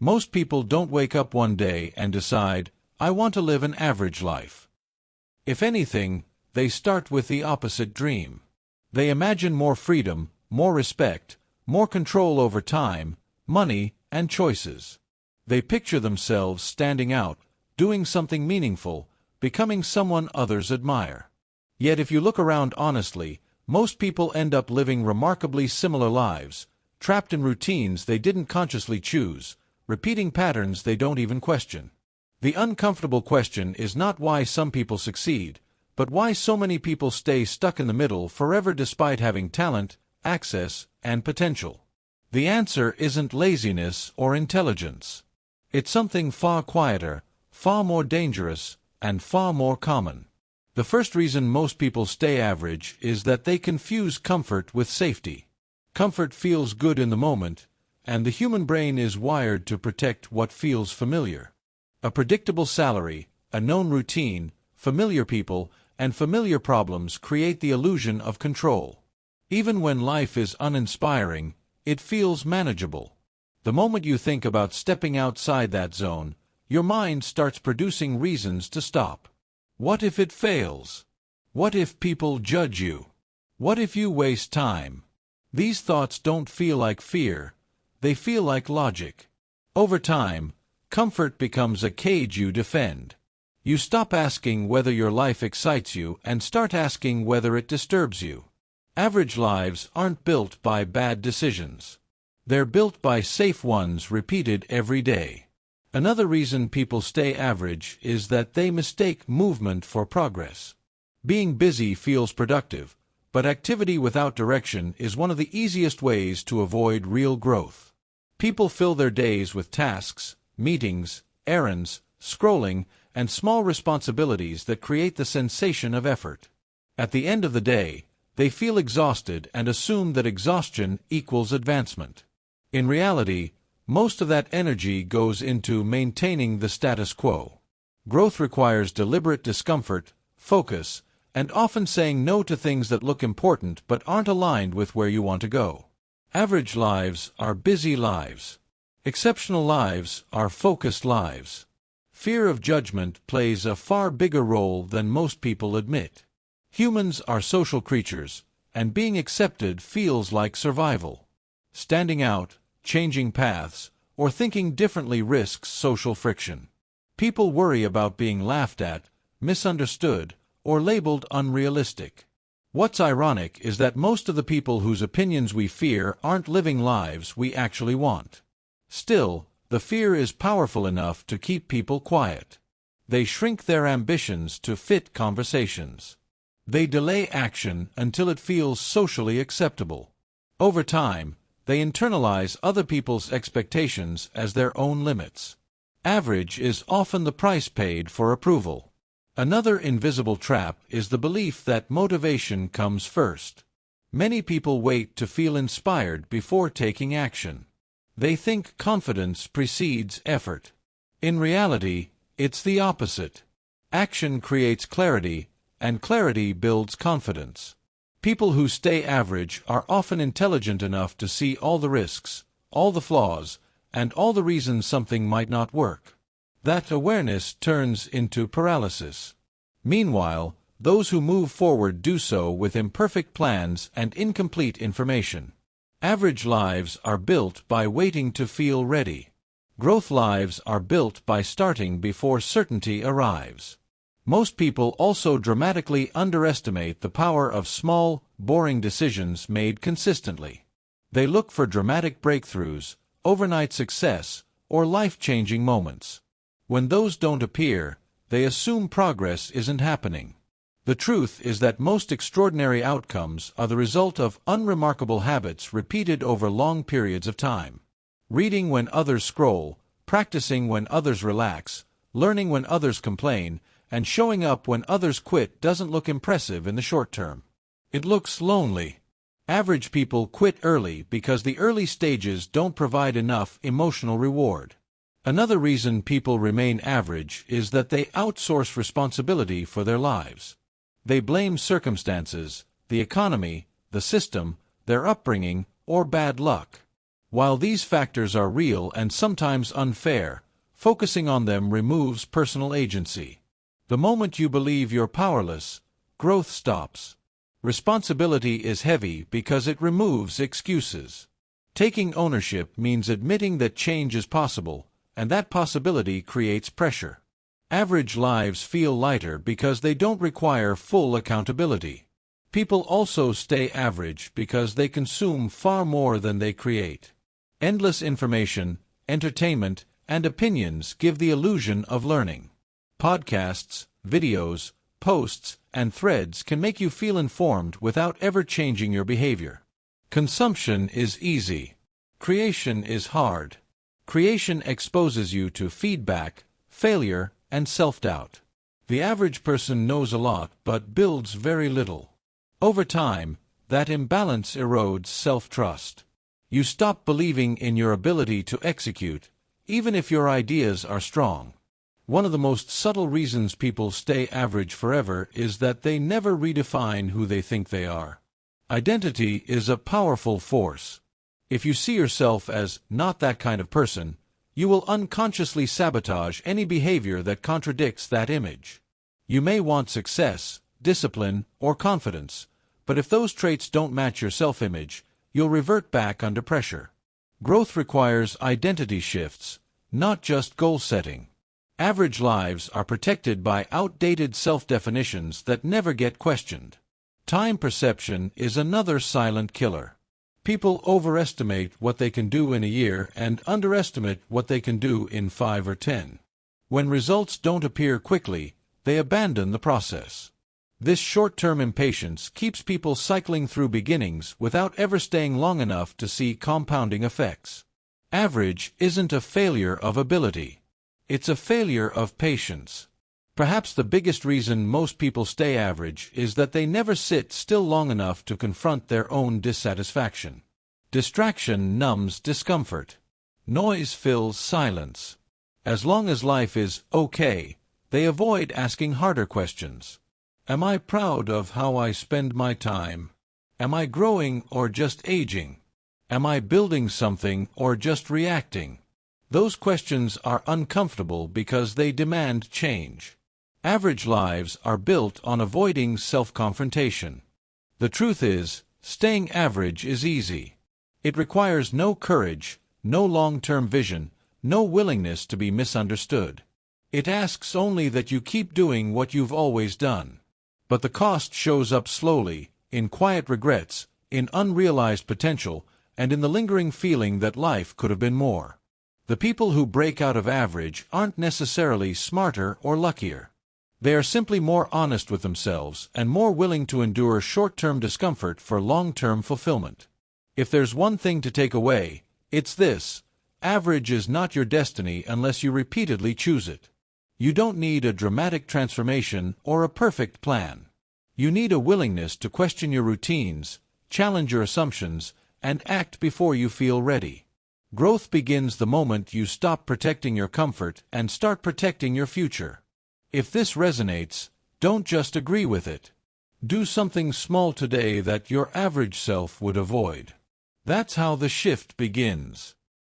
Most people don't wake up one day and decide, "I want to live an average life." If anything, they start with the opposite dream. They imagine more freedom, more respect, more control over time, money, and choices. They picture themselves standing out, doing something meaningful, becoming someone others admire. Yet if you look around honestly, most people end up living remarkably similar lives, trapped in routines they didn't consciously choose, repeating patterns they don't even question. The uncomfortable question is not why some people succeed, but why so many people stay stuck in the middle forever despite having talent, access, and potential. The answer isn't laziness or intelligence. It's something far quieter, far more dangerous, and far more common. The first reason most people stay average is that they confuse comfort with safety. Comfort feels good in the moment, and the human brain is wired to protect what feels familiar. A predictable salary, a known routine, familiar people, and familiar problems create the illusion of control. Even when life is uninspiring, it feels manageable. The moment you think about stepping outside that zone, your mind starts producing reasons to stop. What if it fails? What if people judge you? What if you waste time? These thoughts don't feel like fear, they feel like logic. Over time, comfort becomes a cage you defend. You stop asking whether your life excites you and start asking whether it disturbs you. Average lives aren't built by bad decisions. They're built by safe ones repeated every day. Another reason people stay average is that they mistake movement for progress. Being busy feels productive, but activity without direction is one of the easiest ways to avoid real growth. People fill their days with tasks, meetings, errands, scrolling, and small responsibilities that create the sensation of effort. At the end of the day, they feel exhausted and assume that exhaustion equals advancement. In reality, most of that energy goes into maintaining the status quo. Growth requires deliberate discomfort, focus, and often saying no to things that look important but aren't aligned with where you want to go. Average lives are busy lives. Exceptional lives are focused lives. Fear of judgment plays a far bigger role than most people admit. Humans are social creatures, and being accepted feels like survival. Standing out, changing paths, or thinking differently risks social friction. People worry about being laughed at, misunderstood, or labeled unrealistic. What's ironic is that most of the people whose opinions we fear aren't living lives we actually want. Still, the fear is powerful enough to keep people quiet. They shrink their ambitions to fit conversations. They delay action until it feels socially acceptable. Over time, they internalize other people's expectations as their own limits. Average is often the price paid for approval. Another invisible trap is the belief that motivation comes first. Many people wait to feel inspired before taking action. They think confidence precedes effort. In reality, it's the opposite. Action creates clarity, and clarity builds confidence. People who stay average are often intelligent enough to see all the risks, all the flaws, and all the reasons something might not work. That awareness turns into paralysis. Meanwhile, those who move forward do so with imperfect plans and incomplete information. Average lives are built by waiting to feel ready. Growth lives are built by starting before certainty arrives. Most people also dramatically underestimate the power of small, boring decisions made consistently. They look for dramatic breakthroughs, overnight success, or life-changing moments. When those don't appear, they assume progress isn't happening. The truth is that most extraordinary outcomes are the result of unremarkable habits repeated over long periods of time. Reading when others scroll, practicing when others relax, learning when others complain, and showing up when others quit doesn't look impressive in the short term. It looks lonely. Average people quit early because the early stages don't provide enough emotional reward. Another reason people remain average is that they outsource responsibility for their lives. They blame circumstances, the economy, the system, their upbringing, or bad luck. While these factors are real and sometimes unfair, focusing on them removes personal agency. The moment you believe you're powerless, growth stops. Responsibility is heavy because it removes excuses. Taking ownership means admitting that change is possible, and that possibility creates pressure. Average lives feel lighter because they don't require full accountability. People also stay average because they consume far more than they create. Endless information, entertainment, and opinions give the illusion of learning. Podcasts, videos, posts, and threads can make you feel informed without ever changing your behavior. Consumption is easy. Creation is hard. Creation exposes you to feedback, failure, and self-doubt. The average person knows a lot but builds very little. Over time, that imbalance erodes self-trust. You stop believing in your ability to execute, even if your ideas are strong. One of the most subtle reasons people stay average forever is that they never redefine who they think they are. Identity is a powerful force. If you see yourself as not that kind of person, you will unconsciously sabotage any behavior that contradicts that image. You may want success, discipline, or confidence, but if those traits don't match your self-image, you'll revert back under pressure. Growth requires identity shifts, not just goal setting. Average lives are protected by outdated self-definitions that never get questioned. Time perception is another silent killer. People overestimate what they can do in a year and underestimate what they can do in 5 or 10. When results don't appear quickly, they abandon the process. This short-term impatience keeps people cycling through beginnings without ever staying long enough to see compounding effects. Average isn't a failure of ability. It's a failure of patience. Perhaps the biggest reason most people stay average is that they never sit still long enough to confront their own dissatisfaction. Distraction numbs discomfort. Noise fills silence. As long as life is okay, they avoid asking harder questions. Am I proud of how I spend my time? Am I growing or just aging? Am I building something or just reacting? Those questions are uncomfortable because they demand change. Average lives are built on avoiding self-confrontation. The truth is, staying average is easy. It requires no courage, no long-term vision, no willingness to be misunderstood. It asks only that you keep doing what you've always done. But the cost shows up slowly, in quiet regrets, in unrealized potential, and in the lingering feeling that life could have been more. The people who break out of average aren't necessarily smarter or luckier. They are simply more honest with themselves and more willing to endure short-term discomfort for long-term fulfillment. If there's one thing to take away, it's this: average is not your destiny unless you repeatedly choose it. You don't need a dramatic transformation or a perfect plan. You need a willingness to question your routines, challenge your assumptions, and act before you feel ready. Growth begins the moment you stop protecting your comfort and start protecting your future. If this resonates, don't just agree with it. Do something small today that your average self would avoid. That's how the shift begins.